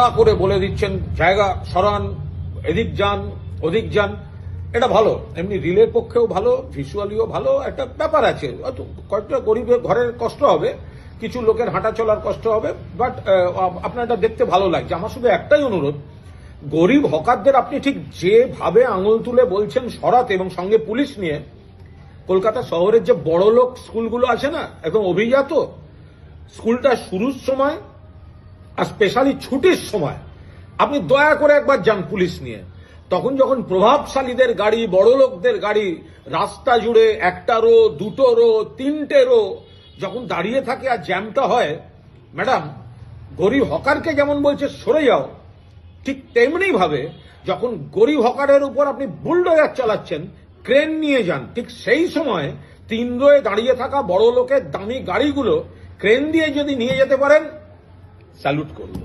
কড়া করে বলে দিচ্ছেন জায়গা সরান, এদিক যান ওদিক যান, এটা ভালো। এমনি রিলের পক্ষেও ভালো, ভিজুয়ালিও ভালো। একটা ব্যাপার আছে, কয়েকটা গরিবের ঘরের কষ্ট হবে, কিছু লোকের হাঁটা চলার কষ্ট হবে, বাট আপনার এটা দেখতে ভালো লাগছে। আমার শুধু একটাই অনুরোধ, গরিব হকারদের আপনি ঠিক যেভাবে আঙুল তুলে বলছেন সরাতে, এবং সঙ্গে পুলিশ নিয়ে, কলকাতা শহরের যে বড় লোক স্কুলগুলো আছে না, একদম অভিজাত, স্কুলটা শুরুর সময় আর স্পেশালি ছুটির সময় আপনি দয়া করে একবার যান পুলিশ নিয়ে। তখন যখন প্রভাবশালীদের গাড়ি, বড় লোকদের গাড়ি রাস্তা জুড়ে একটা রো, দুটো রো, তিনটে রো যখন দাঁড়িয়ে থাকে আর জ্যামটা হয়, ম্যাডাম গরিব হকারকে যেমন বলছে সরে যাও, ঠিক তেমনি ভাবে যখন গরিব হকারের উপর আপনি বুলডোজার চালাচ্ছেন, ক্রেন নিয়ে যান, ঠিক সেই সময় তিন রোয়ে দাঁড়িয়ে থাকা বড় লোকের দামি গাড়িগুলো ক্রেন দিয়ে যদি নিয়ে যেতে পারেন, স্যালুট করব।